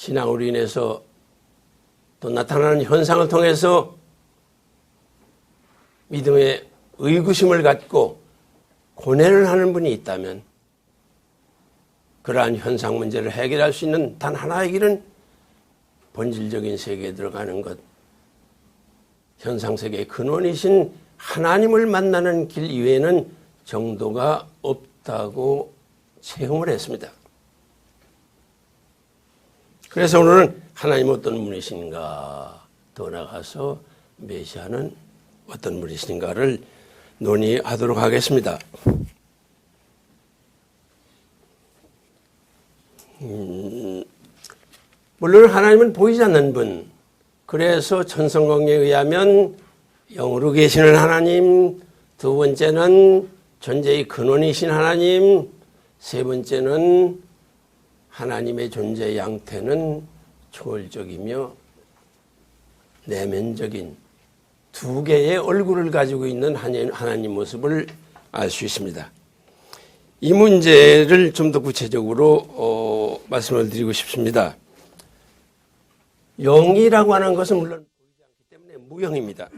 신앙으로 인해서 또 나타나는 현상을 통해서 믿음의 의구심을 갖고 고뇌를 하는 분이 있다면 그러한 현상 문제를 해결할 수 있는 단 하나의 길은 본질적인 세계에 들어가는 것, 현상세계의 근원이신 하나님을 만나는 길 이외에는 정도가 없다고 체험을 했습니다. 그래서 오늘은 하나님 어떤 분이신가, 더 나아가서 메시아는 어떤 분이신가를 논의하도록 하겠습니다. 물론 하나님은 보이지 않는 분, 그래서 천성경에 의하면 영으로 계시는 하나님, 두 번째는 존재의 근원이신 하나님, 세 번째는 하나님의 존재 양태는 초월적이며 내면적인 두 개의 얼굴을 가지고 있는 하나님 모습을 알 수 있습니다. 이 문제를 좀 더 구체적으로 말씀을 드리고 싶습니다. 영이라고 하는 것은 물론 보이지 않기 때문에 무영입니다.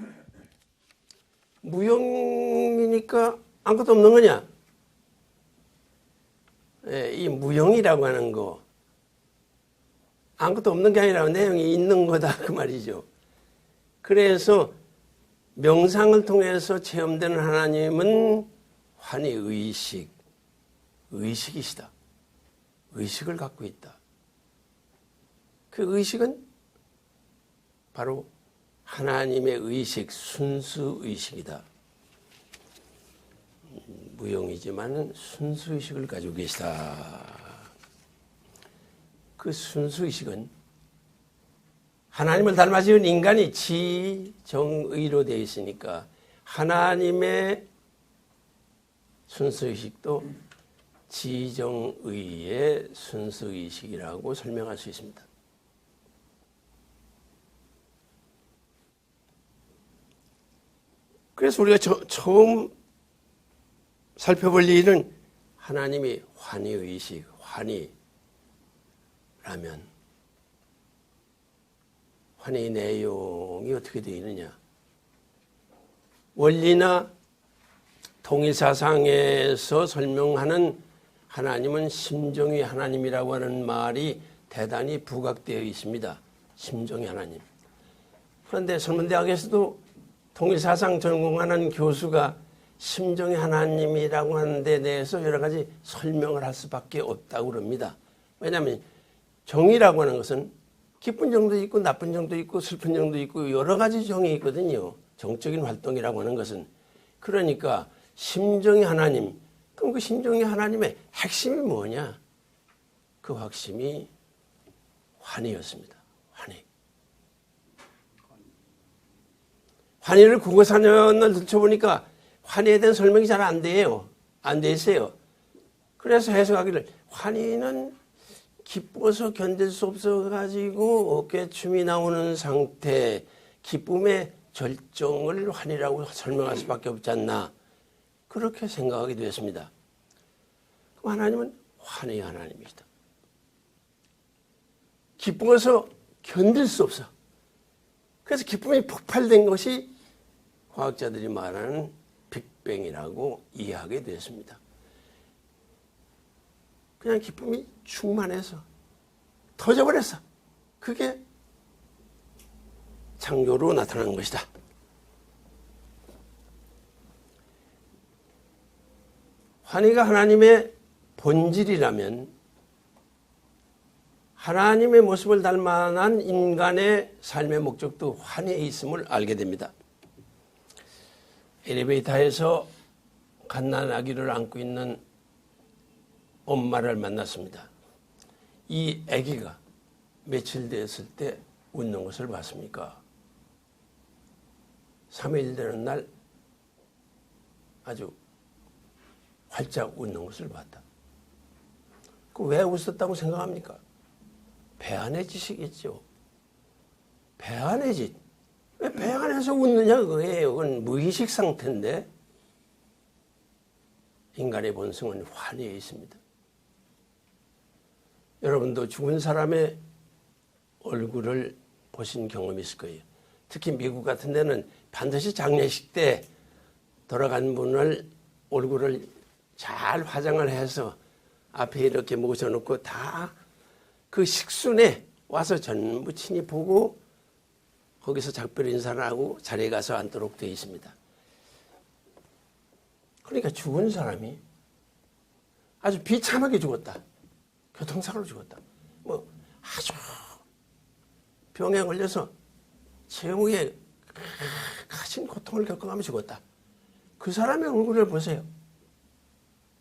무영이니까 아무것도 없는 거냐? 이 무영이라고 하는 거 아무것도 없는 게 아니라 내용이 있는 거다 그 말이죠. 그래서 명상을 통해서 체험되는 하나님은 환희 의식이시다. 의식을 갖고 있다. 그 의식은 바로 하나님의 의식, 순수의식이다. 무용이지만 순수의식을 가지고 계시다. 그 순수의식은 하나님을 닮아 지은 인간이 지정의로 되어 있으니까 하나님의 순수의식도 지정의의 순수의식이라고 설명할 수 있습니다. 그래서 우리가 처음 살펴볼 일은 하나님이 환희의식, 환희라면 환희 내용이 어떻게 되어 있느냐. 원리나 통일사상에서 설명하는 하나님은 심정의 하나님이라고 하는 말이 대단히 부각되어 있습니다. 심정의 하나님. 그런데 설문대학에서도 통일사상 전공하는 교수가 심정의 하나님이라고 하는 데 대해서 여러 가지 설명을 할 수밖에 없다고 그럽니다. 왜냐하면 정이라고 하는 것은 기쁜 정도 있고 나쁜 정도 있고 슬픈 정도 있고 여러 가지 정이 있거든요. 정적인 활동이라고 하는 것은. 그러니까 심정의 하나님, 그럼 그 심정의 하나님의 핵심이 뭐냐? 그 핵심이 환희였습니다. 환희를 국어 사전을 들춰보니까 환희에 대한 설명이 잘 안 돼요. 안 돼 있어요. 그래서 해석하기를 환희는 기뻐서 견딜 수 없어가지고 어깨춤이 나오는 상태, 기쁨의 절정을 환희라고 설명할 수밖에 없지 않나. 그렇게 생각하게 되었습니다. 그럼 하나님은 환희의 하나님이시다. 기뻐서 견딜 수 없어. 그래서 기쁨이 폭발된 것이 과학자들이 말하는 빅뱅이라고 이해하게 되었습니다. 그냥 기쁨이 충만해서 터져버렸어. 그게 창조로 나타난 것이다. 환희가 하나님의 본질이라면 하나님의 모습을 닮아난 인간의 삶의 목적도 환희에 있음을 알게 됩니다. 엘리베이터에서 갓난 아기를 안고 있는 엄마를 만났습니다. 이 아기가 며칠 됐을 때 웃는 것을 봤습니까? 3일 되는 날 아주 활짝 웃는 것을 봤다. 그 왜 웃었다고 생각합니까? 배 안의 짓이겠죠. 배 안의 짓. 왜 배 안에서 웃느냐 그거예요. 그건 무의식 상태인데 인간의 본성은 환희에 있습니다. 여러분도 죽은 사람의 얼굴을 보신 경험이 있을 거예요. 특히 미국 같은 데는 반드시 장례식 때 돌아간 분을 얼굴을 잘 화장을 해서 앞에 이렇게 모셔놓고 다 그 식순에 와서 전부 친히 보고 거기서 작별 인사를 하고 자리에 가서 앉도록 되어 있습니다. 그러니까 죽은 사람이 아주 비참하게 죽었다. 교통사고로 죽었다. 뭐 아주 병에 걸려서 제후에 가진 고통을 겪어가며 죽었다. 그 사람의 얼굴을 보세요.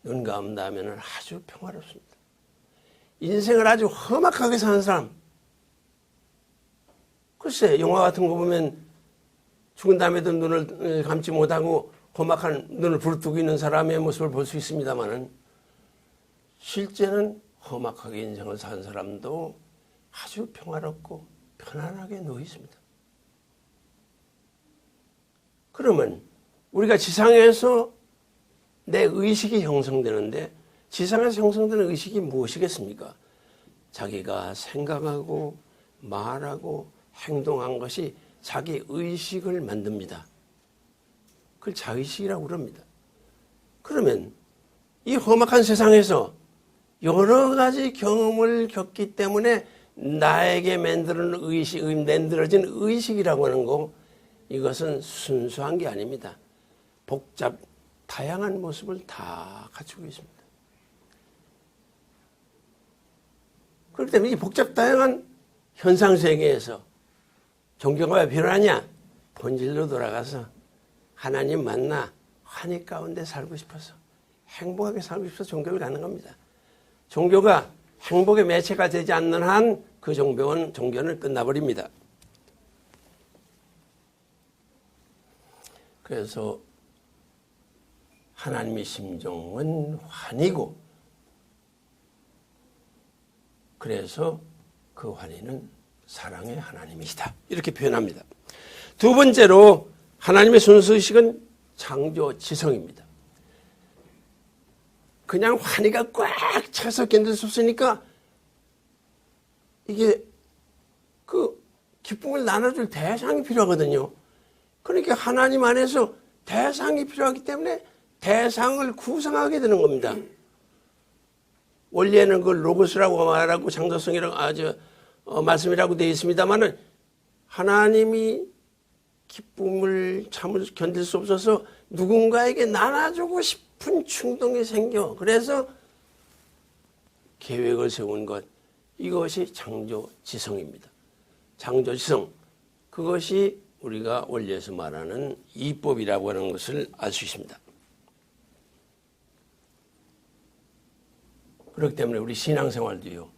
눈 감다면 아주 평화롭습니다. 인생을 아주 험악하게 사는 사람. 글쎄 영화 같은 거 보면 죽은 다음에도 눈을 감지 못하고 험악한 눈을 부릅뜨고 있는 사람의 모습을 볼 수 있습니다만은 실제는 험악하게 인생을 산 사람도 아주 평화롭고 편안하게 누워 있습니다. 그러면 우리가 지상에서 내 의식이 형성되는데 지상에서 형성되는 의식이 무엇이겠습니까? 자기가 생각하고 말하고 행동한 것이 자기 의식을 만듭니다. 그걸 자의식이라고 그럽니다. 그러면 이 험악한 세상에서 여러 가지 경험을 겪기 때문에 나에게 만들어진 의식이라고 하는 거, 이것은 순수한 게 아닙니다. 다양한 모습을 다 갖추고 있습니다. 그렇기 때문에 이 다양한 현상세계에서 종교가 왜 필요하냐? 본질로 돌아가서 하나님 만나 환희 가운데 살고 싶어서, 행복하게 살고 싶어서 종교를 갖는 겁니다. 종교가 행복의 매체가 되지 않는 한 그 종교는 끝나버립니다. 그래서 하나님의 심정은 환희고, 그래서 그 환희는 사랑의 하나님이시다. 이렇게 표현합니다. 두 번째로 하나님의 순수의식은 창조지성입니다. 그냥 환희가 꽉 차서 견딜 수 없으니까 이게 그 기쁨을 나눠줄 대상이 필요하거든요. 그러니까 하나님 안에서 대상이 필요하기 때문에 대상을 구성하게 되는 겁니다. 원래는 그 로고스라고 말하고 창조성이라고 말씀이라고 되어 있습니다만은 하나님이 기쁨을 견딜 수 없어서 누군가에게 나눠주고 싶은 충동이 생겨. 그래서 계획을 세운 것, 이것이 창조지성입니다. 창조지성, 그것이 우리가 원리에서 말하는 이법이라고 하는 것을 알 수 있습니다. 그렇기 때문에 우리 신앙생활도요,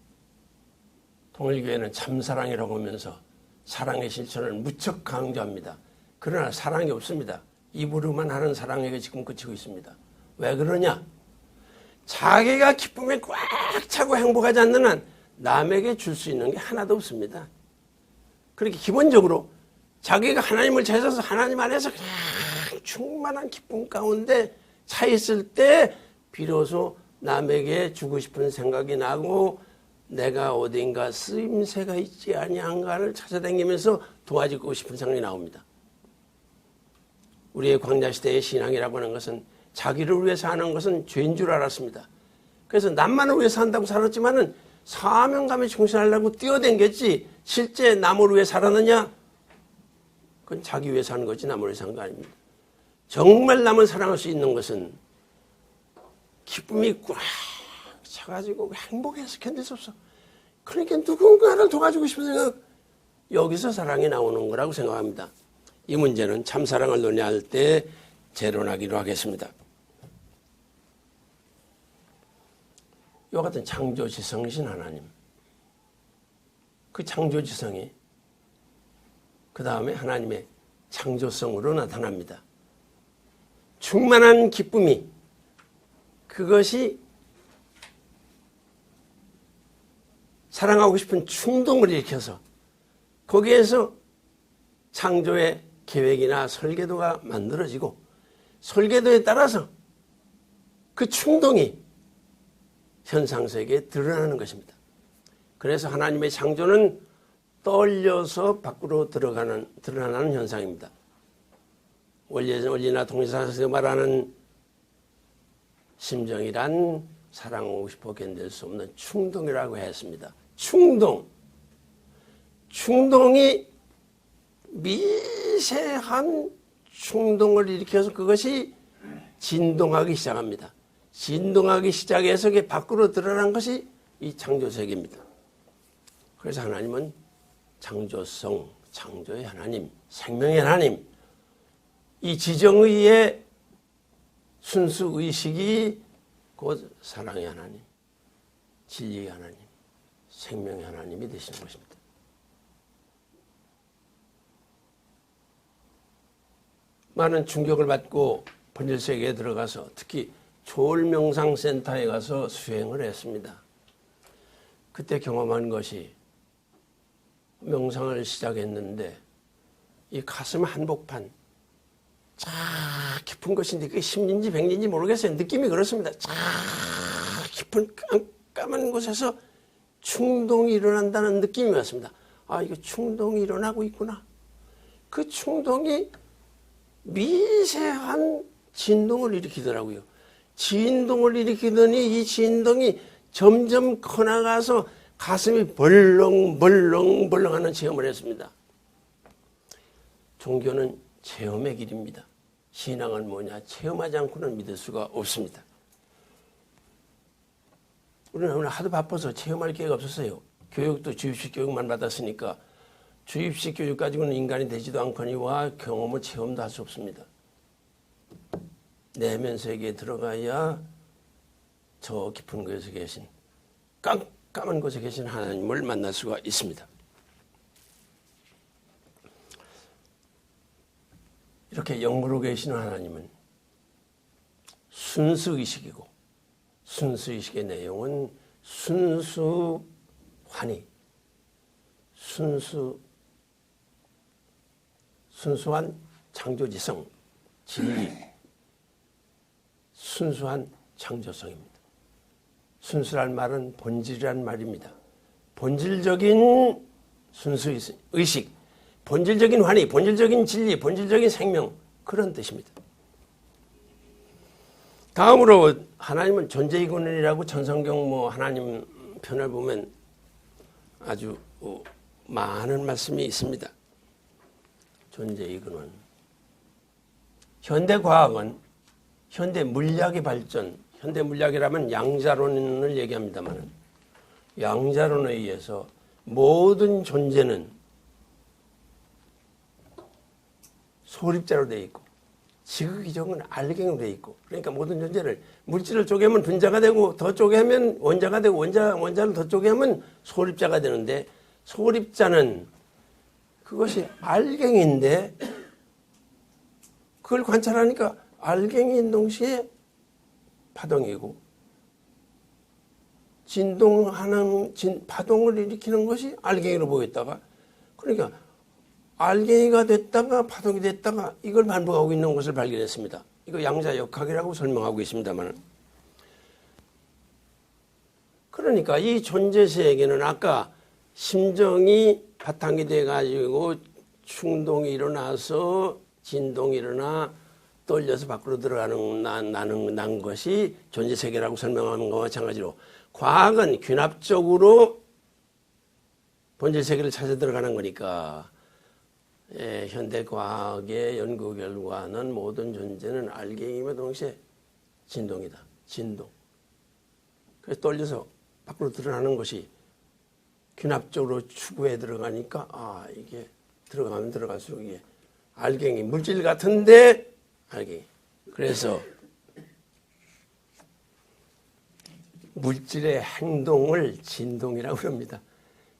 통일교회는 참사랑이라고 하면서 사랑의 실천을 무척 강조합니다. 그러나 사랑이 없습니다. 입으로만 하는 사랑에게 지금 그치고 있습니다. 왜 그러냐? 자기가 기쁨에 꽉 차고 행복하지 않는 한 남에게 줄 수 있는 게 하나도 없습니다. 그렇게 기본적으로 자기가 하나님을 찾아서 하나님 안에서 그냥 충만한 기쁨 가운데 차 있을 때 비로소 남에게 주고 싶은 생각이 나고 내가 어딘가 쓰임새가 있지 아니한가를 찾아다니면서 도와주고 싶은 생각이 나옵니다. 우리의 광야시대의 신앙이라고 하는 것은 자기를 위해서 하는 것은 죄인 줄 알았습니다. 그래서 남만을 위해서 한다고 살았지만은 사명감에 충실하려고 뛰어댕겼지 실제 남을 위해 살았느냐? 그건 자기 위해서 하는 거지 남을 위해서 한 거 아닙니다. 정말 남을 사랑할 수 있는 것은 기쁨이 꽉 차가지고 행복해서 견딜 수 없어. 그러니까 누군가를 도와주고 싶은 생각, 여기서 사랑이 나오는 거라고 생각합니다. 이 문제는 참사랑을 논의할 때 재론하기로 하겠습니다. 이와 같은 창조지성이신 하나님, 그 창조지성이 그 다음에 하나님의 창조성으로 나타납니다. 충만한 기쁨이, 그것이 사랑하고 싶은 충동을 일으켜서 거기에서 창조의 계획이나 설계도가 만들어지고 설계도에 따라서 그 충동이 현상세계에 드러나는 것입니다. 그래서 하나님의 창조는 떨려서 밖으로 드러나는 현상입니다. 원리나 동일사에서 말하는 심정이란 사랑하고 싶어 견딜 수 없는 충동이라고 했습니다. 충동이 미세한 충동을 일으켜서 그것이 진동하기 시작합니다. 진동하기 시작해서 그게 밖으로 드러난 것이 이 창조세계입니다. 그래서 하나님은 창조성, 창조의 하나님, 생명의 하나님, 이 지정의의 순수의식이 곧 사랑의 하나님, 진리의 하나님, 생명의 하나님이 되시는 것입니다. 많은 충격을 받고 본질세계에 들어가서 특히 조울명상센터에 가서 수행을 했습니다. 그때 경험한 것이 명상을 시작했는데 이 가슴 한복판 쫙 깊은 것인데 그게 10인지 100인지 모르겠어요. 느낌이 그렇습니다. 쫙 깊은 깜깜한 곳에서 충동이 일어난다는 느낌이 왔습니다. 아, 이거 충동이 일어나고 있구나. 그 충동이 미세한 진동을 일으키더라고요. 진동을 일으키더니 이 진동이 점점 커나가서 가슴이 벌렁벌렁벌렁하는 체험을 했습니다. 종교는 체험의 길입니다. 신앙은 뭐냐? 체험하지 않고는 믿을 수가 없습니다. 우리는 오늘 하도 바빠서 체험할 기회가 없었어요. 교육도 주입식 교육만 받았으니까 주입식 교육 가지고는 인간이 되지도 않거니와 경험은 체험도 할 수 없습니다. 내면 세계에 들어가야 저 깊은 곳에 계신 깜깜한 곳에 계신 하나님을 만날 수가 있습니다. 이렇게 영으로 계시는 하나님은 순수의식이고 순수의식의 내용은 순수환희, 순수한 창조지성, 진리, 순수한 창조성입니다. 순수란 말은 본질이란 말입니다. 본질적인 순수의식, 본질적인 환희, 본질적인 진리, 본질적인 생명, 그런 뜻입니다. 다음으로 하나님은 존재의 근원이라고 천성경 하나님 편을 보면 아주 많은 말씀이 있습니다. 존재의 근원. 현대과학은 현대 물리학의 발전, 현대 물리학이라면 양자론을 얘기합니다만 양자론에 의해서 모든 존재는 소립자로 되어 있고 지극이정은 알갱이로 되어 있고, 그러니까 모든 존재를 물질을 쪼개면 분자가 되고 더 쪼개면 원자가 되고 원자를 더 쪼개면 소립자가 되는데, 소립자는 그것이 알갱이인데 그걸 관찰하니까 알갱이인 동시에 파동이고 진동하는 파동을 일으키는 것이 알갱이로 보였다가, 그러니까 알갱이가 됐다가 파동이 됐다가 이걸 반복하고 있는 것을 발견했습니다. 이거 양자역학이라고 설명하고 있습니다만, 그러니까 이 존재 세계는 아까 심정이 바탕이 돼가지고 충동이 일어나서 진동이 일어나 떨려서 밖으로 들어가는 난 것이 존재 세계라고 설명하는 것과 마찬가지로 과학은 귀납적으로 본질 세계를 찾아 들어가는 거니까, 현대 과학의 연구 결과는 모든 존재는 알갱이와 동시에 진동이다. 진동. 그래서 떨려서 밖으로 드러나는 것이 귀납적으로 추구에 들어가니까 이게 들어가면 들어갈수록 이게 알갱이 물질 같은데 알갱이. 그래서 물질의 행동을 진동이라고 합니다.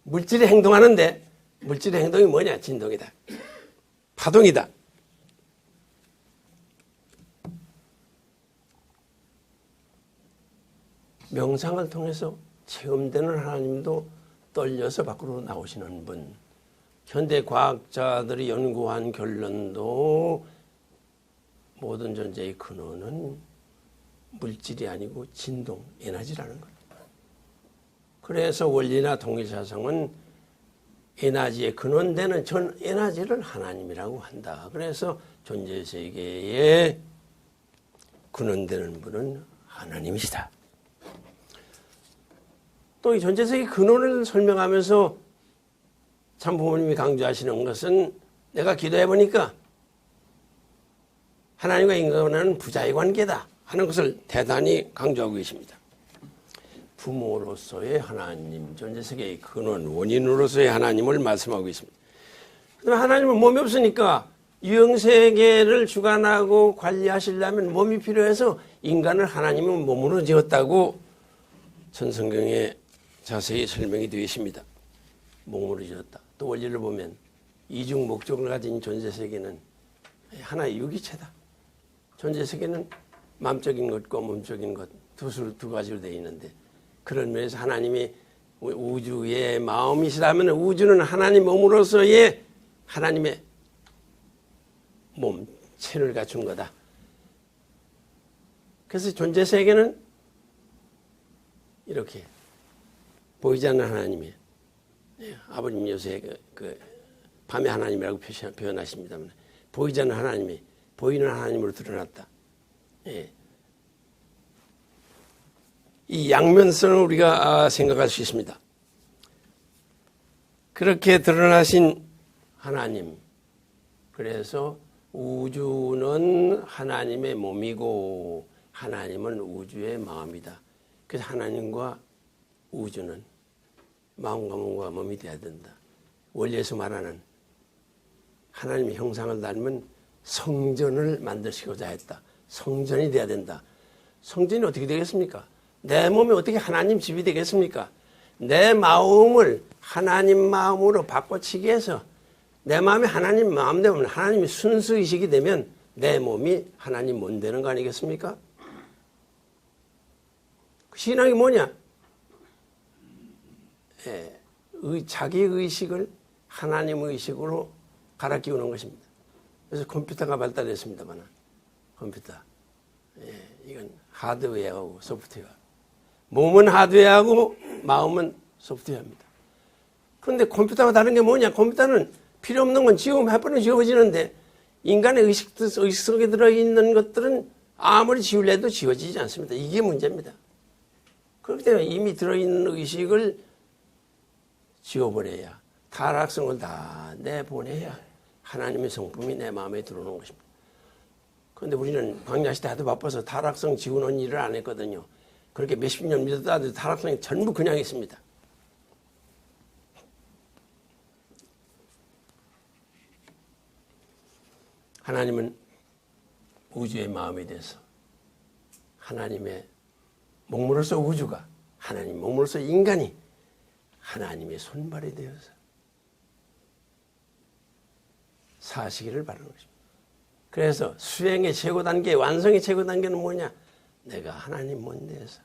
물질이 행동하는데 물질의 행동이 뭐냐? 진동이다. 파동이다. 명상을 통해서 체험되는 하나님도 떨려서 밖으로 나오시는 분. 현대 과학자들이 연구한 결론도 모든 존재의 근원은 물질이 아니고 진동, 에너지라는 겁니다. 그래서 원리나 동일사상은 에너지의 근원되는 전 에너지를 하나님이라고 한다. 그래서 존재세계의 근원되는 분은 하나님이시다. 또 이 존재세계 근원을 설명하면서 참 부모님이 강조하시는 것은 내가 기도해 보니까 하나님과 인간은 부자의 관계다 하는 것을 대단히 강조하고 계십니다. 부모로서의 하나님, 존재세계의 근원, 원인으로서의 하나님을 말씀하고 있습니다. 그다음에 하나님은 몸이 없으니까 유형세계를 주관하고 관리하시려면 몸이 필요해서 인간을 하나님은 몸으로 지었다고 천성경에 자세히 설명이 되어 있습니다. 몸으로 지었다. 또 원리를 보면 이중 목적을 가진 존재세계는 하나의 유기체다. 존재세계는 마음적인 것과 몸적인 것 두 가지로 되어 있는데 그런 면에서 하나님이 우주의 마음이시라면 우주는 하나님 몸으로서의 하나님의 몸체를 갖춘 거다. 그래서 존재세계는 이렇게 보이지 않는 하나님이에요. 아버님 요새 밤의 하나님이라고 표현하십니다만 보이지 않는 하나님이 보이는 하나님으로 드러났다. 예. 이 양면성을 우리가 생각할 수 있습니다. 그렇게 드러나신 하나님, 그래서 우주는 하나님의 몸이고 하나님은 우주의 마음이다. 그래서 하나님과 우주는 마음과 몸과 몸이 되어야 된다. 원리에서 말하는 하나님의 형상을 닮은 성전을 만드시고자 했다. 성전이 되어야 된다. 성전이 어떻게 되겠습니까? 내 몸이 어떻게 하나님 집이 되겠습니까? 내 마음을 하나님 마음으로 바꿔치기 해서 내 마음이 하나님 마음 되면 하나님이 순수의식이 되면 내 몸이 하나님 몸 되는 거 아니겠습니까? 그 신앙이 뭐냐? 자기 의식을 하나님 의식으로 갈아 끼우는 것입니다. 그래서 컴퓨터가 발달했습니다만 컴퓨터 이건 하드웨어하고 소프트웨어. 몸은 하드웨어하고 마음은 소프트웨어입니다. 그런데 컴퓨터가 다른 게 뭐냐? 컴퓨터는 필요 없는 건 지우면 해버리면 지워지는데 인간의 의식 속에 들어있는 것들은 아무리 지우려도 지워지지 않습니다. 이게 문제입니다. 그렇기 때문에 이미 들어있는 의식을 지워버려야 타락성을 다 내보내야 하나님의 성품이 내 마음에 들어오는 것입니다. 그런데 우리는 광야시대 하도 바빠서 타락성 지우는 일을 안 했거든요. 그렇게 몇십 년 믿었다도 타락성이 전부 그냥 있습니다. 하나님은 우주의 마음에 대해서 하나님의 몸으로서 우주가 하나님 몸으로서 인간이 하나님의 손발이 되어서 사시기를 바라는 것입니다. 그래서 수행의 최고 단계, 완성의 최고 단계는 뭐냐? 내가 하나님 몸대에서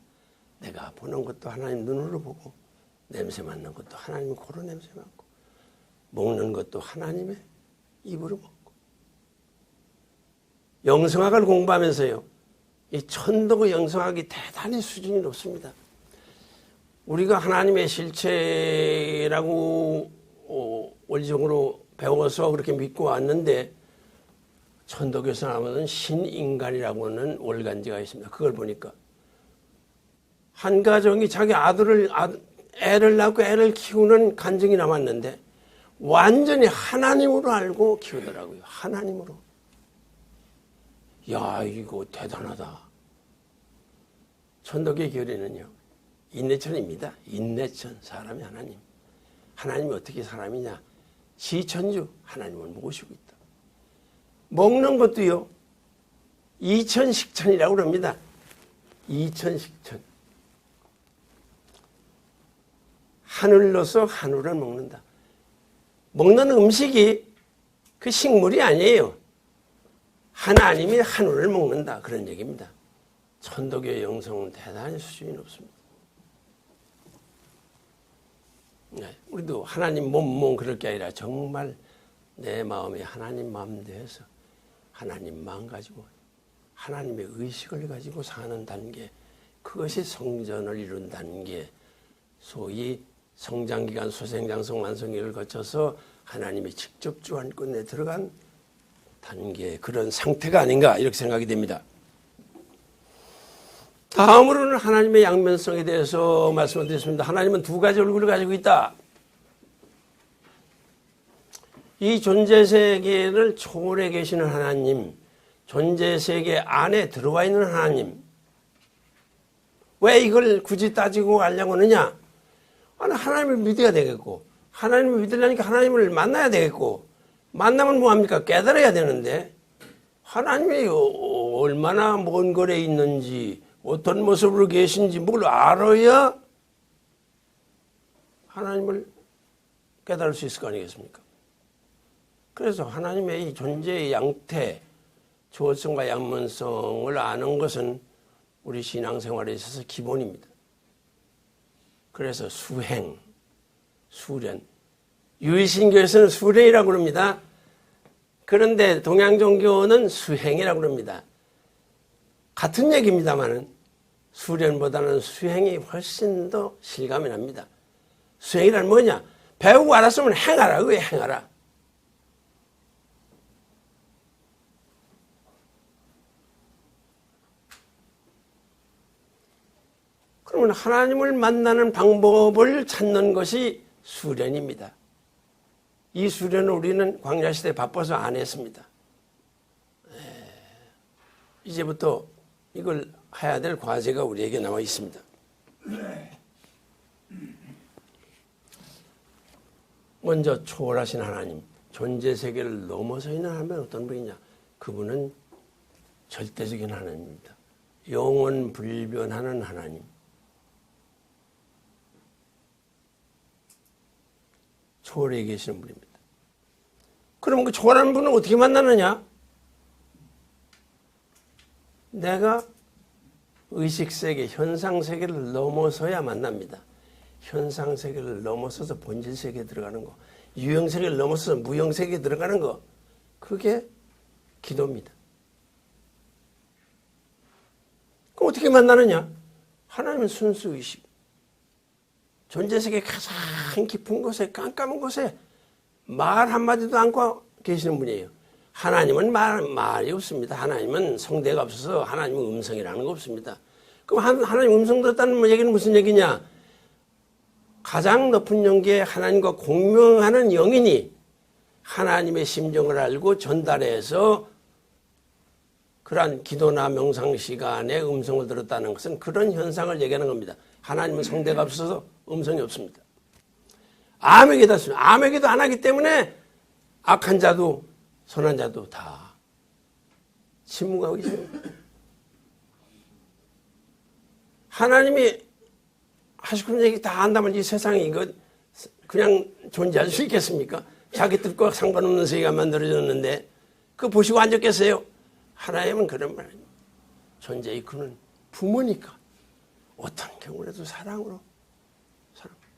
내가 보는 것도 하나님 눈으로 보고 냄새 맡는 것도 하나님 코로 냄새 맡고 먹는 것도 하나님의 입으로 먹고 영성학을 공부하면서요. 이 천도의 영성학이 대단히 수준이 높습니다. 우리가 하나님의 실체라고 원리적으로 배워서 그렇게 믿고 왔는데 천도교에서 나오는 신인간이라고 하는 월간지가 있습니다. 그걸 보니까 한 가정이 자기 애를 낳고 애를 키우는 간증이 남았는데 완전히 하나님으로 알고 키우더라고요. 하나님으로. 야, 이거 대단하다. 천도교의 결의는요. 인내천입니다. 인내천, 사람이 하나님. 하나님이 어떻게 사람이냐. 시천주, 하나님을 모시고 있다. 먹는 것도요. 이천식천이라고 합니다. 이천식천. 하늘로서 한우를 먹는다. 먹는 음식이 그 식물이 아니에요. 하나님이 한우를 먹는다. 그런 얘기입니다. 천도교의 영성은 대단히 수준이 높습니다. 네, 우리도 하나님 몸 그럴 게 아니라 정말 내 마음이 하나님 마음 대해서 하나님 마음 가지고 하나님의 의식을 가지고 사는 단계, 그것이 성전을 이룬다는 게 소위 성장기간 소생장성 완성기를 거쳐서 하나님의 직접 주관권에 들어간 단계, 그런 상태가 아닌가 이렇게 생각이 됩니다. 다음으로는 하나님의 양면성에 대해서 말씀을 드렸습니다. 하나님은 두 가지 얼굴을 가지고 있다. 이 존재세계를 초월해 계시는 하나님, 존재세계 안에 들어와 있는 하나님, 왜 이걸 굳이 따지고 알려고 하느냐? 하나님을 믿어야 되겠고, 하나님을 믿으려니까 하나님을 만나야 되겠고, 만나면 뭐합니까? 깨달아야 되는데, 하나님이 얼마나 먼 거리에 있는지, 어떤 모습으로 계신지 뭘 알아야 하나님을 깨달을 수 있을 거 아니겠습니까? 그래서 하나님의 이 존재의 양태, 주어성과 양면성을 아는 것은 우리 신앙생활에 있어서 기본입니다. 그래서 수행, 수련, 유일신교에서는 수련이라고 그럽니다. 그런데 동양종교는 수행이라고 그럽니다. 같은 얘기입니다만은 수련보다는 수행이 훨씬 더 실감이 납니다. 수행이란 뭐냐? 배우고 알았으면 행하라. 왜 행하라? 그러면 하나님을 만나는 방법을 찾는 것이 수련입니다. 이 수련을 우리는 광야시대에 바빠서 안 했습니다. 이제부터 이걸 해야 될 과제가 우리에게 나와 있습니다. 먼저 초월하신 하나님, 존재세계를 넘어서 있는 하나님은 어떤 분이냐? 그분은 절대적인 하나님입니다. 영원 불변하는 하나님. 초월해 계시는 분입니다. 그러면 그 초월하는 분은 어떻게 만나느냐? 내가 의식세계, 현상세계를 넘어서야 만납니다. 현상세계를 넘어서서 본질세계에 들어가는 거, 유형세계를 넘어서서 무형세계에 들어가는 거, 그게 기도입니다. 그럼 어떻게 만나느냐? 하나님은 순수의식. 존재세계 가장 깊은 곳에, 깜깜한 곳에 말 한마디도 않고 계시는 분이에요. 하나님은 말이 없습니다. 하나님은 성대가 없어서 하나님은 음성이라는 거 없습니다. 그럼 하나님 음성 들었다는 얘기는 무슨 얘기냐? 가장 높은 영계에 하나님과 공명하는 영인이 하나님의 심정을 알고 전달해서 그러한 기도나 명상 시간에 음성을 들었다는 것은 그런 현상을 얘기하는 겁니다. 하나님은 성대가 없어서 음성이 없습니다. 암의 기도 했습니다. 암의 기도 안 하기 때문에 악한 자도 선한 자도 다 침묵하고 있습니다. 하나님이 하시고 있는 얘기 다 한다면 이 세상에 이거 그냥 존재할 수 있겠습니까? 자기 뜻과 상관없는 세계가 만들어졌는데 그거 보시고 앉았겠어요? 하나님은 그런 말입니다. 존재의 그는 부모니까 어떤 경우라도 사랑으로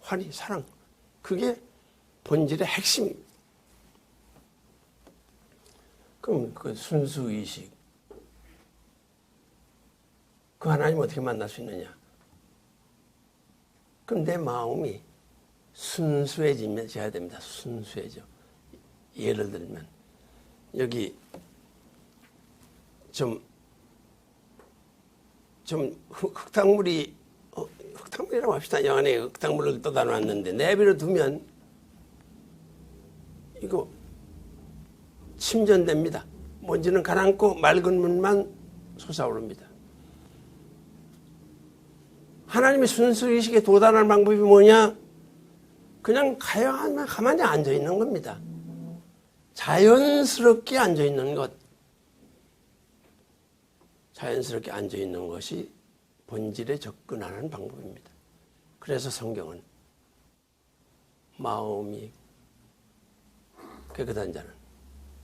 환희, 사랑, 그게 본질의 핵심입니다. 그럼 그 순수의식, 그 하나님 어떻게 만날 수 있느냐? 그럼 내 마음이 순수해져야 됩니다. 순수해져. 예를 들면 여기 좀 흙탕물이라고 합시다. 영 안에 흙탕물을 떠다 놨는데 내비로 두면 이거 침전됩니다. 먼지는 가라앉고 맑은 물만 솟아오릅니다. 하나님의 순수의식에 도달하는 방법이 뭐냐? 그냥 가만히 앉아있는 겁니다. 자연스럽게 앉아있는 것. 자연스럽게 앉아있는 것이 본질에 접근하는 방법입니다. 그래서 성경은 마음이 깨끗한 자는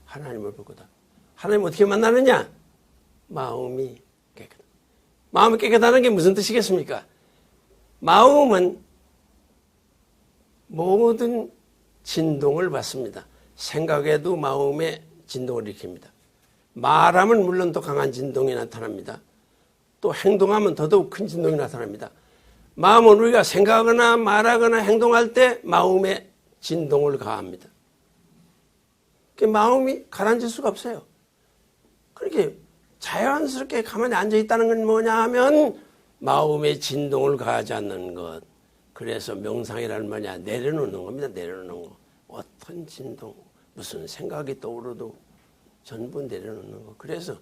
하나님을 보고다. 하나님 어떻게 만나느냐? 마음이 깨끗하다. 마음이 깨끗하다는 게 무슨 뜻이겠습니까? 마음은 모든 진동을 받습니다. 생각에도 마음의 진동을 일으킵니다. 말하면 물론 또 강한 진동이 나타납니다. 또 행동하면 더더욱 큰 진동이 나타납니다. 마음은 우리가 생각하거나 말하거나 행동할 때 마음에 진동을 가합니다. 그 마음이 가라앉을 수가 없어요. 그렇게 자연스럽게 가만히 앉아있다는 건 뭐냐 하면 마음에 진동을 가하지 않는 것. 그래서 명상이라는 뭐냐, 내려놓는 겁니다. 내려놓는 거. 어떤 진동, 무슨 생각이 떠오르도 전부 내려놓는 거. 그래서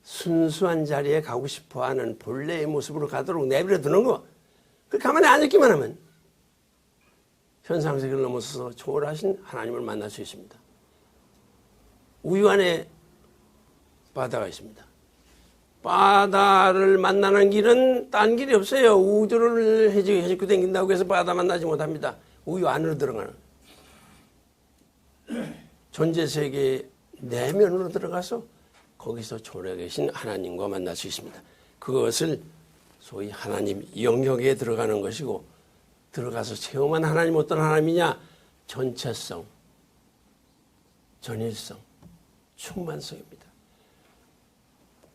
순수한 자리에 가고 싶어하는 본래의 모습으로 가도록 내버려 두는 거. 그 가만히 앉았기만 하면 현상세계를 넘어서서 초월하신 하나님을 만날 수 있습니다. 우유 안에 바다가 있습니다. 바다를 만나는 길은 딴 길이 없어요. 우주를 헤집고 다닌다고 해서 바다 만나지 못합니다. 우유 안으로 들어가는 존재세계 내면으로 들어가서 거기서 초월해 계신 하나님과 만날 수 있습니다. 그것을 소위 하나님 영역에 들어가는 것이고, 들어가서 체험한 하나님 어떤 하나님이냐? 전체성, 전일성, 충만성입니다.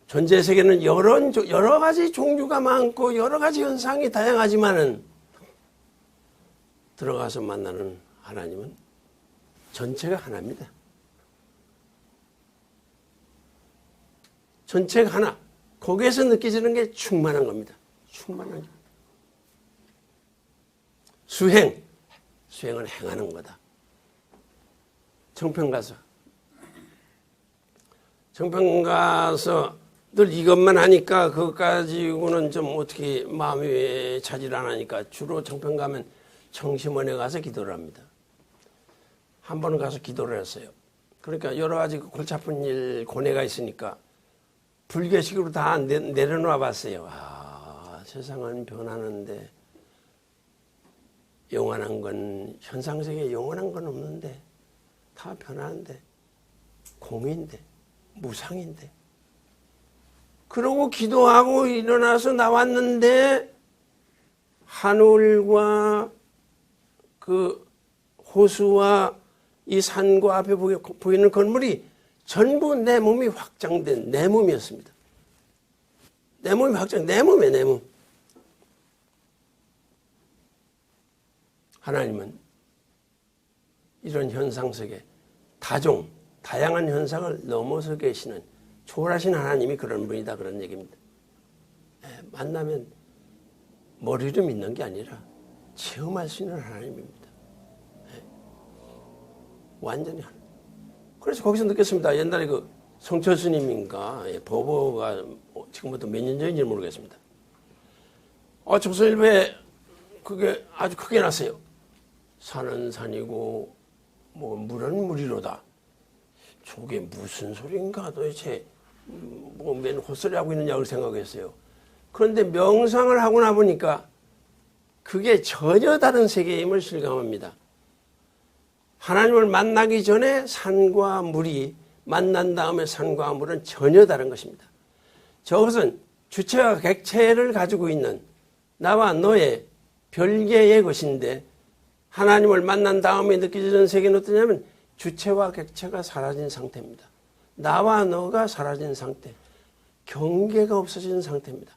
존재세계는 여러 가지 종류가 많고 여러 가지 현상이 다양하지만은 들어가서 만나는 하나님은 전체가 하나입니다. 전체가 하나. 거기에서 느껴지는 게 충만한 겁니다. 충만한 게. 수행은 행하는 거다. 정평 가서 늘 이것만 하니까 그것 가지고는 좀 어떻게 마음이 차질 안 하니까 주로 정평 가면 청심원에 가서 기도를 합니다. 한 번은 가서 기도를 했어요. 그러니까 여러 가지 골치 아픈 일, 고뇌가 있으니까 불교식으로 다 내려놓아 봤어요. 세상은 변하는데 영원한 건, 현상세계에 영원한 건 없는데 다 변하는데 공인데 무상인데, 그러고 기도하고 일어나서 나왔는데 하늘과 그 호수와 이 산과 앞에 보이는 건물이 전부 내 몸이 확장된 내 몸이었습니다. 내 몸이 내 몸. 하나님은 이런 현상 속에 다양한 현상을 넘어서 계시는 초월하신 하나님이 그런 분이다, 그런 얘기입니다. 만나면 머리로 믿는 게 아니라 체험할 수 있는 하나님입니다. 완전히 하나님. 그래서 거기서 느꼈습니다. 옛날에 그 성철 스님인가 법어가 지금부터 몇 년 전인지 모르겠습니다. 조선일보에 그게 아주 크게 났어요. 산은 산이고 뭐 물은 물이로다. 저게 무슨 소린가 도대체, 뭐 맨 헛소리 하고 있느냐고 생각했어요. 그런데 명상을 하고 나보니까 그게 전혀 다른 세계임을 실감합니다. 하나님을 만나기 전에 산과 물이, 만난 다음에 산과 물은 전혀 다른 것입니다. 저것은 주체와 객체를 가지고 있는 나와 너의 별개의 것인데, 하나님을 만난 다음에 느껴지는 세계는 어떠냐면 주체와 객체가 사라진 상태입니다. 나와 너가 사라진 상태, 경계가 없어진 상태입니다.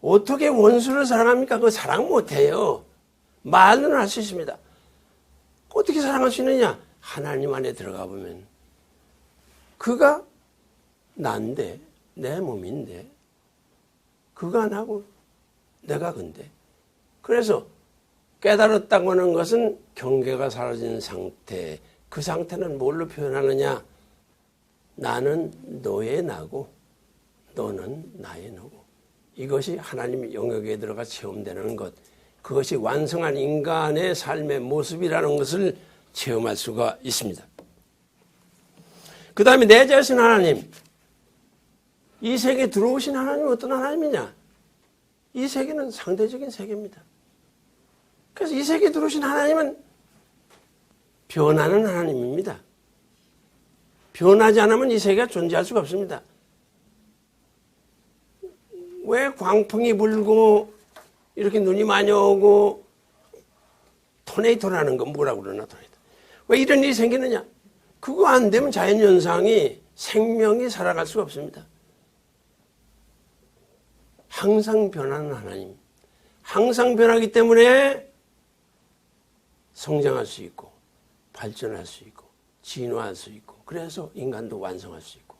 어떻게 원수를 사랑합니까? 그거 사랑 못해요. 말로는 할 수 있습니다. 어떻게 사랑할 수 있느냐? 하나님 안에 들어가 보면 그가 난데, 내 몸인데, 그가 나고 내가 근데. 그래서 깨달았다고 하는 것은 경계가 사라진 상태. 그 상태는 뭘로 표현하느냐? 나는 너의 나고 너는 나의 너고. 이것이 하나님 영역에 들어가 체험되는 것. 그것이 완성한 인간의 삶의 모습이라는 것을 체험할 수가 있습니다. 그 다음에 내재하신 하나님. 이 세계에 들어오신 하나님은 어떤 하나님이냐? 이 세계는 상대적인 세계입니다. 그래서 이 세계에 들어오신 하나님은 변하는 하나님입니다. 변하지 않으면 이 세계가 존재할 수가 없습니다. 왜 광풍이 불고 이렇게 눈이 많이 오고 토네이토라는 건 뭐라고 그러나, 토네이토. 왜 이런 일이 생기느냐? 그거 안 되면 자연현상이, 생명이 살아갈 수가 없습니다. 항상 변하는 하나님. 항상 변하기 때문에 성장할 수 있고 발전할 수 있고 진화할 수 있고 그래서 인간도 완성할 수 있고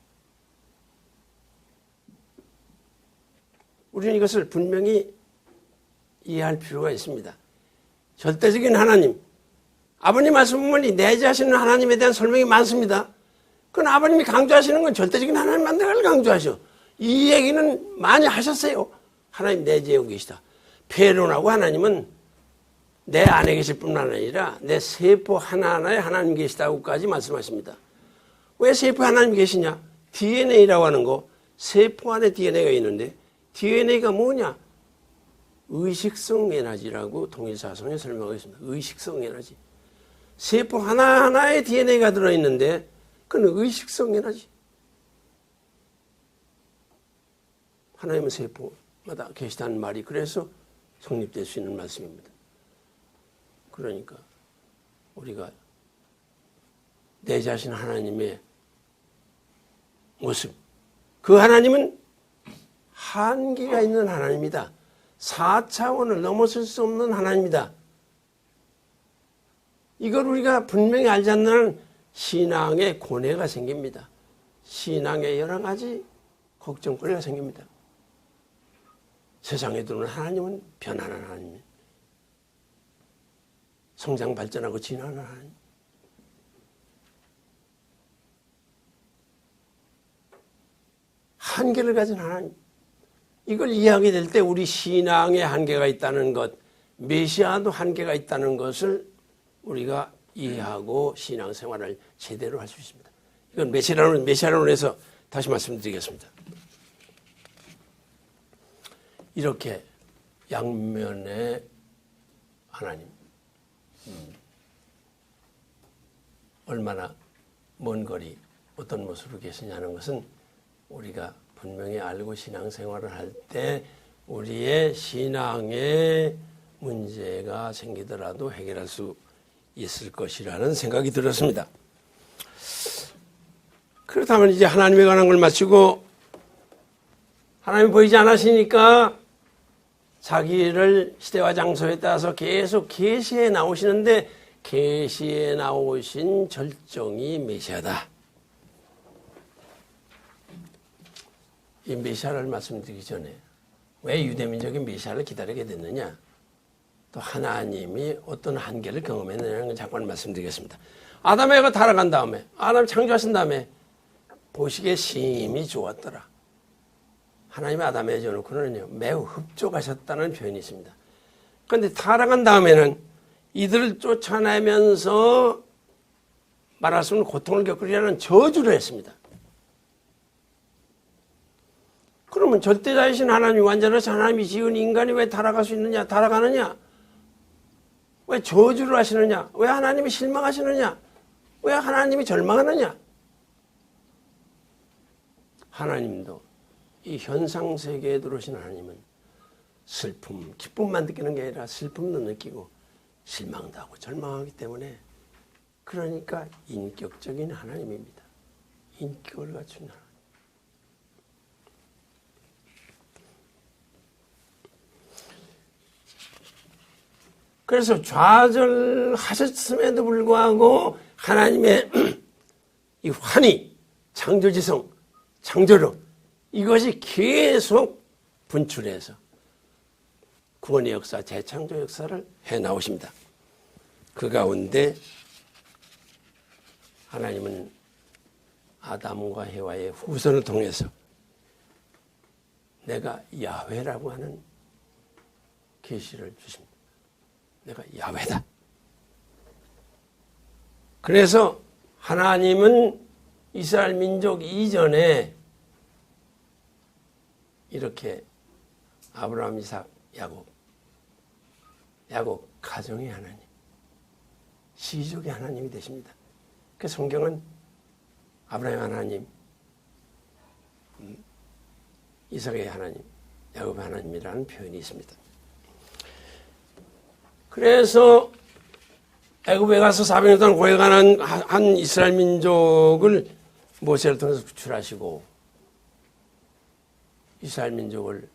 우리는 이것을 분명히 이해할 필요가 있습니다. 절대적인 하나님, 아버님 말씀 보면 내재하시는 하나님에 대한 설명이 많습니다. 그건 아버님이 강조하시는 건 절대적인 하나님만 늘 강조하셔. 이 얘기는 많이 하셨어요. 하나님 내재하고 계시다. 폐론하고 하나님은 내 안에 계실 뿐만 아니라 내 세포 하나하나에 하나님 계시다고까지 말씀하십니다. 왜 세포에 하나님 계시냐? DNA라고 하는 거, 세포 안에 DNA가 있는데 DNA가 뭐냐? 의식성 에너지라고 통일사성에 설명하고 있습니다. 의식성 에너지. 세포 하나하나에 DNA가 들어있는데 그건 의식성 에너지. 하나님은 세포마다 계시다는 말이 그래서 성립될 수 있는 말씀입니다. 그러니까 우리가 내 자신 하나님의 모습, 그 하나님은 한계가 있는 하나님이다. 4차원을 넘어설 수 없는 하나님이다. 이걸 우리가 분명히 알지 않는 신앙의 고뇌가 생깁니다. 신앙에 여러 가지 걱정거리가 생깁니다. 세상에 들어오는 하나님은 변하는 하나님, 성장 발전하고 진화하는 하나님. 한계를 가진 하나님. 이걸 이해하게 될 때 우리 신앙에 한계가 있다는 것, 메시아도 한계가 있다는 것을 우리가 이해하고 신앙생활을 제대로 할 수 있습니다. 이건 메시아론에서 다시 말씀드리겠습니다. 이렇게 양면의 하나님, 얼마나 먼 거리 어떤 모습으로 계시냐는 것은 우리가 분명히 알고 신앙생활을 할 때 우리의 신앙에 문제가 생기더라도 해결할 수 있을 것이라는 생각이 들었습니다. 그렇다면 이제 하나님에 관한 걸 마치고 하나님이 보이지 않으시니까 자기를 시대와 장소에 따라서 계속 계시에 나오시는데 계시에 나오신 절정이 메시아다. 이 메시아를 말씀드리기 전에 왜 유대민족이 메시아를 기다리게 됐느냐, 또 하나님이 어떤 한계를 경험했느냐는 걸 잠깐 말씀드리겠습니다. 아담에가 타락한 다음에, 아담 창조하신 다음에 보시기에 심히 좋았더라. 하나님이 아담에 줘놓고는요 매우 흡족하셨다는 표현이 있습니다. 그런데 타락한 다음에는 이들을 쫓아내면서 말할 수 없는 고통을 겪으리라는 저주를 했습니다. 그러면 절대자이신 하나님이, 완전하신 하나님이 지은 인간이 왜 타락할 수 있느냐, 타락하느냐? 왜 저주를 하시느냐? 왜 하나님이 실망하시느냐? 왜 하나님이 절망하느냐? 하나님도 이 현상세계에 들어오신 하나님은 슬픔, 기쁨만 느끼는 게 아니라 슬픔도 느끼고 실망도 하고 절망하기 때문에, 그러니까 인격적인 하나님입니다. 인격을 갖춘 하나님. 그래서 좌절하셨음에도 불구하고 하나님의 이 환희, 창조지성, 창조력, 이것이 계속 분출해서 구원의 역사, 재창조 역사를 해나오십니다. 그 가운데 하나님은 아담과 해와의 후손을 통해서 내가 야훼라고 하는 계시를 주십니다. 내가 야훼다. 그래서 하나님은 이스라엘 민족 이전에 이렇게 아브라함, 이삭, 야곱 가정의 하나님, 시족의 하나님이 되십니다. 그 성경은 아브라함의 하나님, 이삭의 하나님, 야곱의 하나님이라는 표현이 있습니다. 그래서 애굽에 가서 400년 동안 고해가는 한 이스라엘 민족을 모세를 통해서 구출하시고 이스라엘 민족을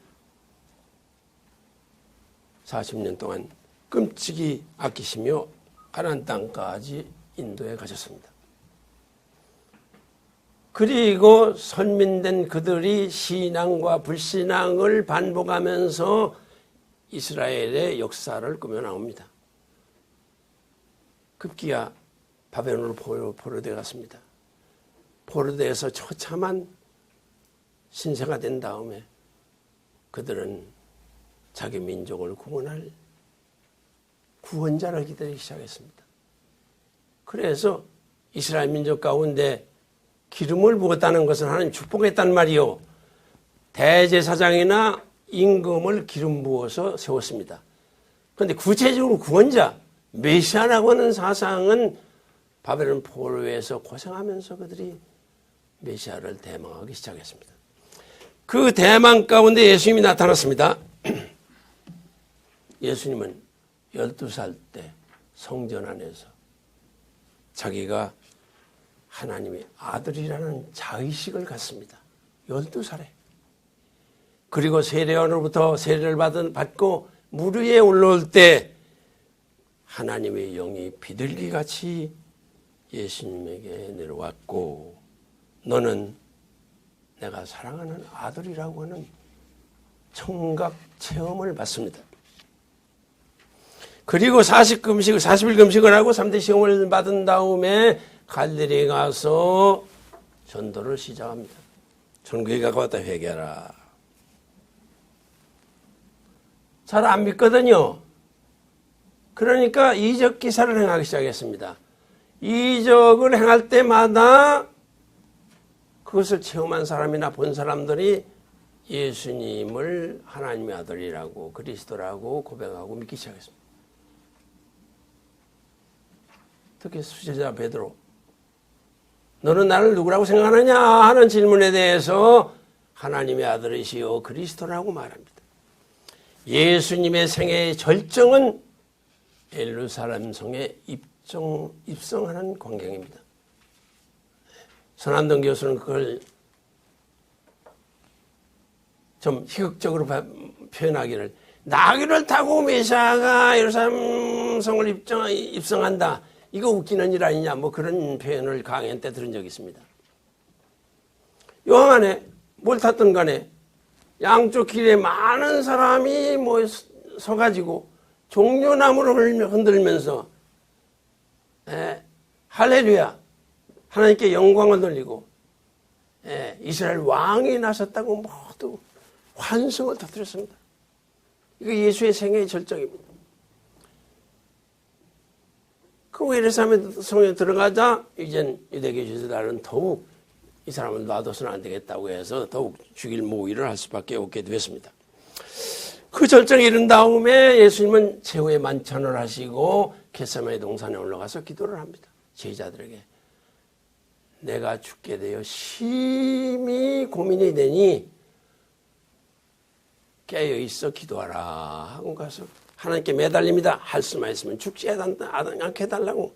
40년 동안 끔찍이 아끼시며 가나안 땅까지 인도해 가셨습니다. 그리고 선민된 그들이 신앙과 불신앙을 반복하면서 이스라엘의 역사를 꾸며 나옵니다. 급기야 바벨론으로 포로되어 갔습니다. 포로되어서 처참한 신세가 된 다음에 그들은 자기 민족을 구원할 구원자를 기다리기 시작했습니다. 그래서 이스라엘 민족 가운데 기름을 부었다는 것은 하나님 축복했단 말이요. 대제사장이나 임금을 기름 부어서 세웠습니다. 그런데 구체적으로 구원자, 메시아라고 하는 사상은 바벨론 포로에서 고생하면서 그들이 메시아를 대망하기 시작했습니다. 그 대망 가운데 예수님이 나타났습니다. 예수님은 12살 때 성전 안에서 자기가 하나님의 아들이라는 자의식을 갖습니다. 12살에. 그리고 세례요한으로부터 세례를 받고 물 위에 올라올 때 하나님의 영이 비둘기같이 예수님에게 내려왔고 너는 내가 사랑하는 아들이라고 하는 청각 체험을 받습니다. 그리고 40일 금식을 하고 3대 시험을 받은 다음에 갈릴리에 가서 전도를 시작합니다. 천국에 가까웠다 회개하라. 잘 안 믿거든요. 그러니까 이적 기사를 행하기 시작했습니다. 이적을 행할 때마다 그것을 체험한 사람이나 본 사람들이 예수님을 하나님의 아들이라고 그리스도라고 고백하고 믿기 시작했습니다. 특히 수제자 베드로, 너는 나를 누구라고 생각하느냐 하는 질문에 대해서 하나님의 아들이시요 그리스도라고 말합니다. 예수님의 생애의 절정은 예루살렘 성에 입성하는 광경입니다. 선한동 교수는 그걸 좀 희극적으로 표현하기를 나귀를 타고 메시아가 예루살렘 성을 입성한다. 이거 웃기는 일 아니냐 뭐 그런 표현을 강연 때 들은 적이 있습니다. 여행 안에 뭘 탔든 간에 양쪽 길에 많은 사람이 서가지고 종려나무를 흔들면서 할렐루야 하나님께 영광을 돌리고 이스라엘 왕이 나섰다고 모두 환성을 터뜨렸습니다. 이거 예수의 생애의 절정입니다. 그 예루살렘 성에 들어가자 이젠 유대교 지도자는 더욱 이 사람을 놔둬서는 안 되겠다고 해서 더욱 죽일 모의를 할 수밖에 없게 되었습니다. 그 절정에 이른 다음에 예수님은 최후의 만찬을 하시고 겟세마네 동산에 올라가서 기도를 합니다. 제자들에게 내가 죽게 되어 심히 고민이 되니 깨어있어 기도하라 하고 가서 하나님께 매달립니다. 할 수만 있으면 죽지 않게 해달라고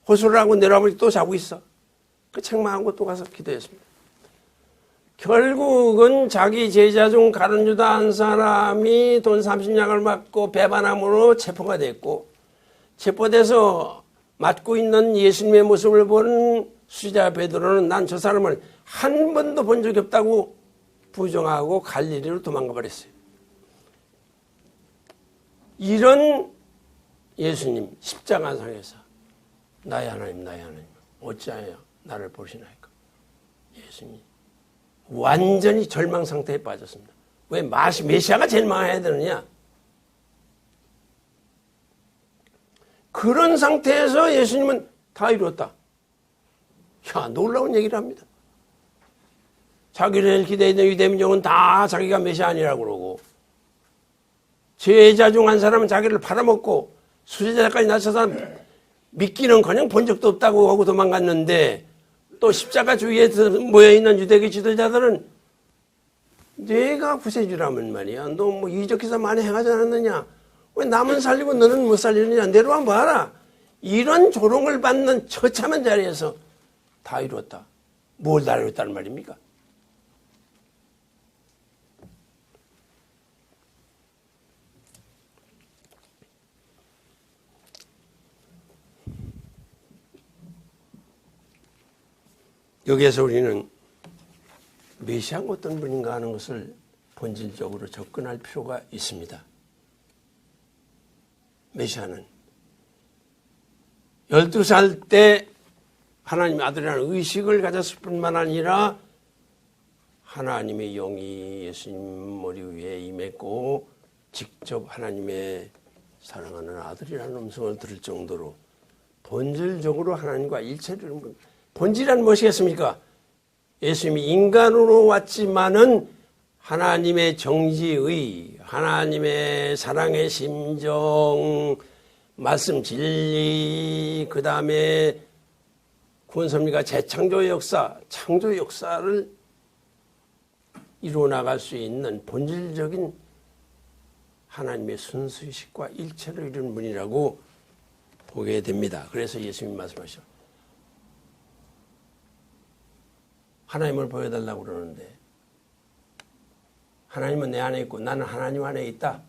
호소를 하고 내려와버리고 또 자고 있어. 그 책망하고 또 가서 기도했습니다. 결국은 자기 제자 중 가룟 유다 한 사람이 돈 30냥을 맞고 배반함으로 체포가 됐고 체포돼서 맞고 있는 예수님의 모습을 본 수제자 베드로는 난 저 사람을 한 번도 본 적이 없다고 부정하고 갈릴리로 도망가 버렸어요. 이런 예수님 십자가상에서 나의 하나님 어찌하여 나를 보시나이까. 예수님 완전히 절망 상태에 빠졌습니다. 왜 메시아가 제일 망해야 되느냐. 그런 상태에서 예수님은 다 이루었다. 야, 놀라운 얘기를 합니다. 자기를 기대했던 유대민족은 다 자기가 메시아 아니라고 그러고 제자 중 한 사람은 자기를 팔아먹고 수제자까지 나서서 믿기는커녕 본 적도 없다고 하고 도망갔는데 또 십자가 주위에 모여있는 유대교 지도자들은 내가 구세주라면 말이야. 너 뭐 이적 기사 많이 행하지 않았느냐. 왜 남은 살리고 너는 못 살리느냐. 내려와 봐라. 이런 조롱을 받는 처참한 자리에서 다 이루었다. 뭘 다 이루었다는 말입니까? 여기에서 우리는 메시아가 어떤 분인가 하는 것을 본질적으로 접근할 필요가 있습니다. 메시아는 12살 때 하나님의 아들이라는 의식을 가졌을 뿐만 아니라 하나님의 영이 예수님 머리 위에 임했고 직접 하나님의 사랑하는 아들이라는 음성을 들을 정도로 본질적으로 하나님과 일체를 이루는 겁니다. 본질이란 무엇이겠습니까? 예수님이 인간으로 왔지만은 하나님의 정지의, 하나님의 사랑의 심정, 말씀 진리, 그 다음에 구원섭리가 재창조 역사, 창조 역사를 이루어 나갈 수 있는 본질적인 하나님의 순수의식과 일체를 이루는 분이라고 보게 됩니다. 그래서 예수님이 말씀하셔. 하나님을 보여달라고 그러는데 하나님은 내 안에 있고 나는 하나님 안에 있다.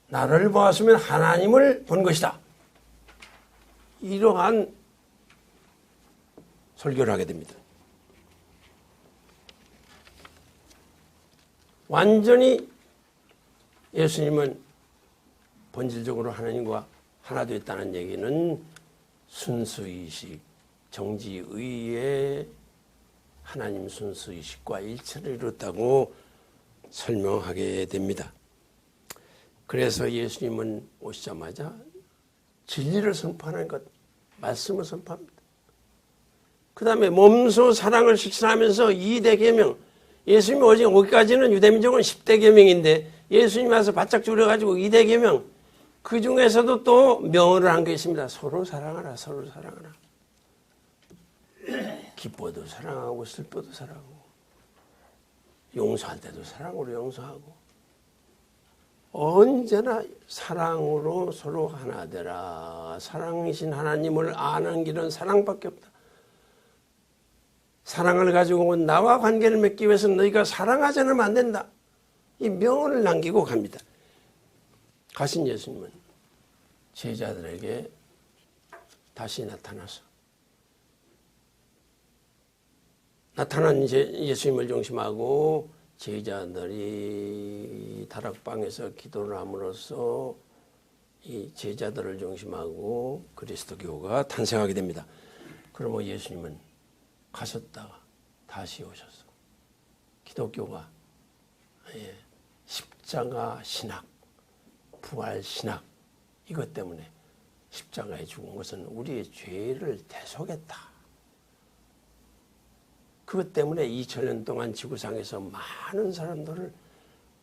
나를 보았으면 하나님을 본 것이다. 이러한 설교를 하게 됩니다. 완전히 예수님은 본질적으로 하나님과 하나 되었다는 얘기는 순수의식, 정지의의 하나님 순수의식과 일체를 이뤘다고 설명하게 됩니다. 그래서 예수님은 오시자마자 진리를 선포하는 것, 말씀을 선포합니다. 그 다음에 몸소 사랑을 실천하면서 2대 계명, 예수님이 오기까지는 유대민족은 10대 계명인데 예수님이 와서 바짝 줄여가지고 2대 계명, 그 중에서도 또 명언을 한 게 있습니다. 서로 사랑하라, 서로 사랑하라. 기뻐도 사랑하고 슬퍼도 사랑하고 용서할 때도 사랑으로 용서하고 언제나 사랑으로 서로 하나 되라. 사랑이신 하나님을 아는 길은 사랑밖에 없다. 사랑을 가지고 나와 관계를 맺기 위해서 너희가 사랑하지 않으면 안 된다. 이 명언을 남기고 갑니다. 가신 예수님은 제자들에게 다시 나타나서 나타난 예수님을 중심하고 제자들이 다락방에서 기도를 함으로써 이 제자들을 중심하고 그리스도교가 탄생하게 됩니다. 그러면 예수님은 가셨다가 다시 오셔서 기독교가 십자가 신학, 부활 신학 이것 때문에 십자가에 죽은 것은 우리의 죄를 대속했다. 그것 때문에 2000년 동안 지구상에서 많은 사람들을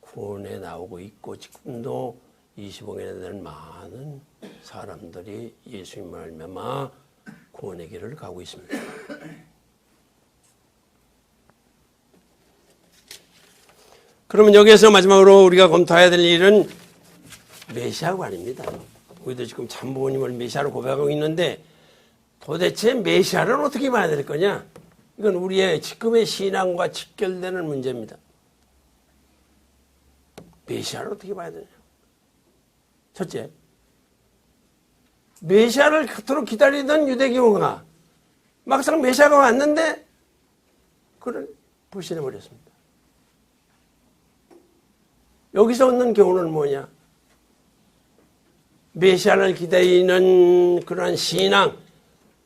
구원해 나오고 있고 지금도 25년에 되는 많은 사람들이 예수님을 알미암아 구원의 길을 가고 있습니다. 그러면 여기에서 마지막으로 우리가 검토해야 될 일은 메시아가 아닙니다. 우리도 지금 참부모님을 메시아로 고백하고 있는데 도대체 메시아를 어떻게 봐야 될 거냐? 이건 우리의 지금의 신앙과 직결되는 문제입니다. 메시아를 어떻게 봐야 되냐? 첫째, 메시아를 그토록 기다리던 유대교가 막상 메시아가 왔는데 그를 불신해버렸습니다. 여기서 얻는 교훈은 뭐냐? 메시아를 기다리는 그러한 신앙,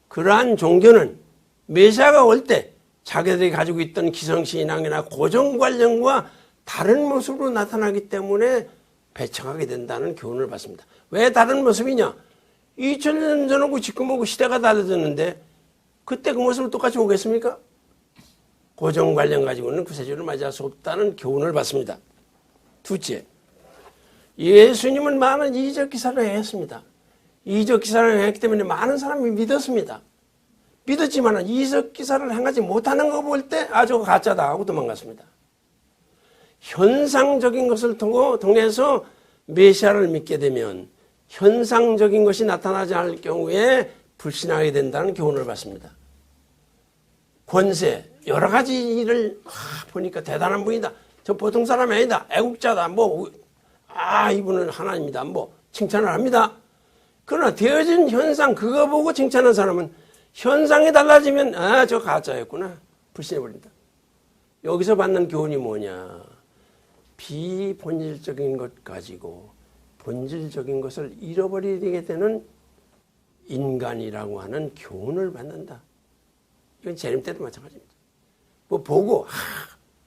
그러한 종교는 메시아가 올 때 자기들이 가지고 있던 기성신앙이나 고정관념과 다른 모습으로 나타나기 때문에 배척하게 된다는 교훈을 받습니다. 왜 다른 모습이냐? 2000년 전하고 지금하고 시대가 달라졌는데 그때 그 모습을 똑같이 오겠습니까? 고정관념 가지고는 구세주를 맞이할 수 없다는 교훈을 받습니다. 둘째, 예수님은 많은 이적 기사를 행했습니다. 이적 기사를 행했기 때문에 많은 사람이 믿었습니다. 믿었지만 이적 기사를 행하지 못하는 거 볼 때 저거 가짜다 하고 도망갔습니다. 현상적인 것을 통해서 메시아를 믿게 되면 현상적인 것이 나타나지 않을 경우에 불신하게 된다는 교훈을 받습니다. 권세, 여러 가지 일을 보니까 대단한 분이다. 저 보통 사람이 아니다. 애국자다. 이분은 하나님이다. 칭찬을 합니다. 그러나 되어진 현상 그거 보고 칭찬한 사람은 현상이 달라지면 저 가짜였구나. 불신해버린다. 여기서 받는 교훈이 뭐냐. 비본질적인 것 가지고 본질적인 것을 잃어버리게 되는 인간이라고 하는 교훈을 받는다. 이건 재림 때도 마찬가지입니다. 뭐 보고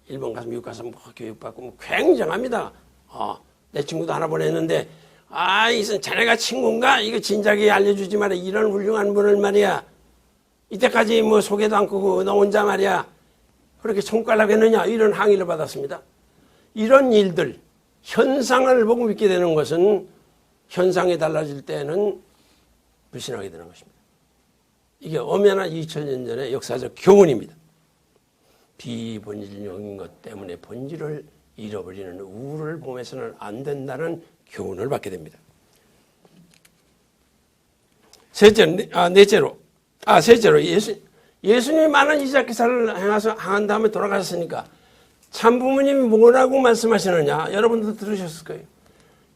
일본 가서 미국 가서 뭐 교육받고 뭐 굉장합니다. 내 친구도 하나 보냈는데 이선 자네가 친구인가? 이거 진작에 알려주지 마라. 이런 훌륭한 분을 말이야. 이때까지 뭐 소개도 안 끄고 너 혼자 말이야. 그렇게 손가락 했느냐? 이런 항의를 받았습니다. 이런 일들, 현상을 보고 믿게 되는 것은 현상이 달라질 때는 불신하게 되는 것입니다. 이게 엄연한 2000년 전의 역사적 교훈입니다. 비본질적인 것 때문에 본질을 잃어버리는 우울을 보면서는 안 된다는 교훈을 받게 됩니다. 셋째로 예수님이 많은 이적 기사를 행한 다음에 돌아가셨으니까 참부모님이 뭐라고 말씀하시느냐 여러분도 들으셨을 거예요.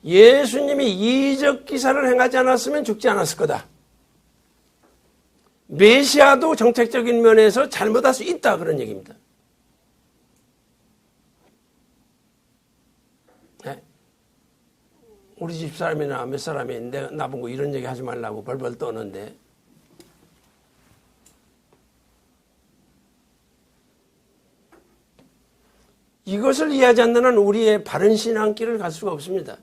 예수님이 이적 기사를 행하지 않았으면 죽지 않았을 거다. 메시아도 정책적인 면에서 잘못할 수 있다 그런 얘기입니다. 네? 우리 집 사람이나 몇 사람이 나보고 이런 얘기 하지 말라고 벌벌 떠는데 이것을 이해하지 않는 한 우리의 바른 신앙길을 갈 수가 없습니다.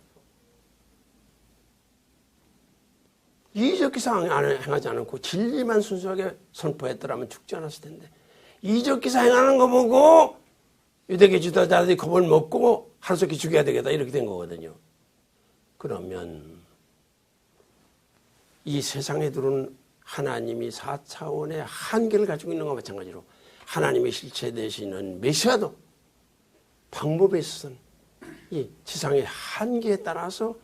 이적 기사 행하지 않고 진리만 순수하게 선포했더라면 죽지 않았을 텐데 이적 기사 행하는 거 보고 유대교 지도자들이 겁을 먹고 하루속히 죽여야 되겠다 이렇게 된 거거든요. 그러면 이 세상에 들어온 하나님이 4차원의 한계를 가지고 있는 것과 마찬가지로 하나님의 실체 되시는 메시아도 방법에 있어서는 이 지상의 한계에 따라서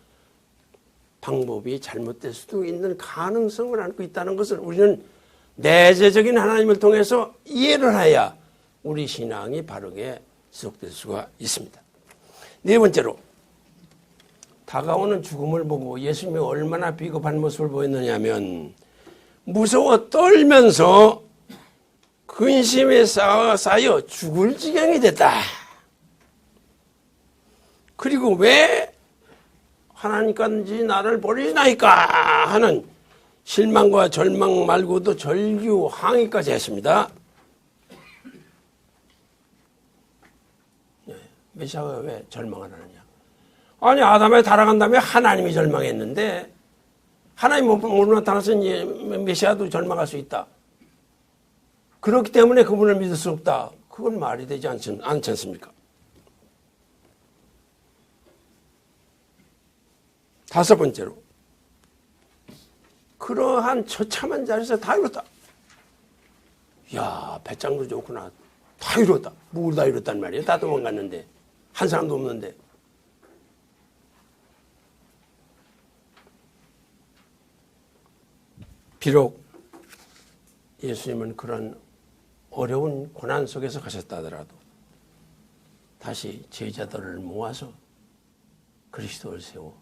방법이 잘못될 수도 있는 가능성을 안고 있다는 것을 우리는 내재적인 하나님을 통해서 이해를 해야 우리 신앙이 바르게 지속될 수가 있습니다. 네 번째로 다가오는 죽음을 보고 예수님이 얼마나 비겁한 모습을 보였느냐면 무서워 떨면서 근심에 쌓여 죽을 지경이 됐다. 그리고 왜 하나님까지 나를 버리나이까 하는 실망과 절망 말고도 절규 항의까지 했습니다. 메시아가 왜 절망을 하느냐. 아니 아담에 타락한 다음에 하나님이 절망했는데 하나님 못 나타났으니 메시아도 절망할 수 있다. 그렇기 때문에 그분을 믿을 수 없다. 그건 말이 되지 않지 않습니까? 다섯 번째로 그러한 처참한 자리에서 다 이뤘다. 야 배짱도 좋구나. 다 이뤘다. 뭘 다 이뤘단 말이에요. 다 도망갔는데 한 사람도 없는데. 비록 예수님은 그런 어려운 고난 속에서 가셨다 하더라도 다시 제자들을 모아서 그리스도를 세워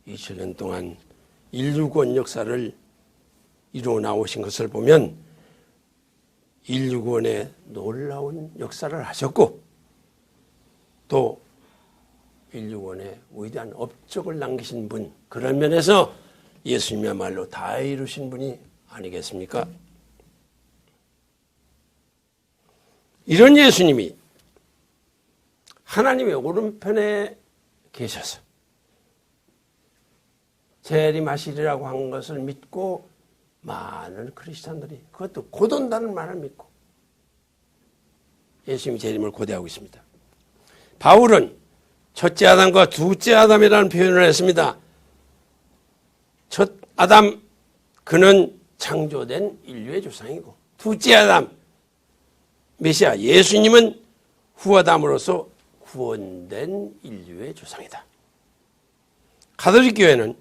2000년 동안 인류 구원 역사를 이루어 나오신 것을 보면 인류 구원의 놀라운 역사를 하셨고 또 인류 구원의 위대한 업적을 남기신 분, 그런 면에서 예수님이야말로 다 이루신 분이 아니겠습니까? 이런 예수님이 하나님의 오른편에 계셔서 재림하시리라고 한 것을 믿고 많은 크리스찬들이 그것도 곧 온다는 말을 믿고 예수님이 재림을 고대하고 있습니다. 바울은 첫째 아담과 둘째 아담이라는 표현을 했습니다. 첫 아담, 그는 창조된 인류의 조상이고 둘째 아담, 메시아 예수님은 후아담으로서 구원된 인류의 조상이다. 가톨릭 교회는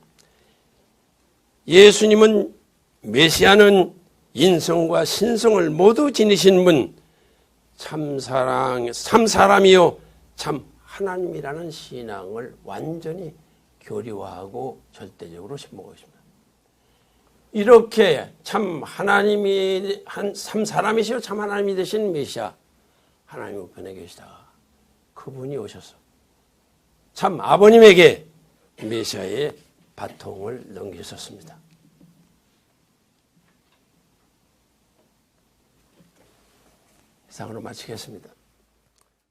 예수님은 메시아는 인성과 신성을 모두 지니신 분, 참 사람이요 참 하나님이라는 신앙을 완전히 교리화하고 절대적으로 신봉하고 있습니다. 이렇게 참 하나님이 참 사람이시오 참 하나님이 되신 메시아 하나님 우편에 계시다가 그분이 오셔서 참 아버님에게 메시아의 바통을 넘기셨습니다. 이상으로 마치겠습니다.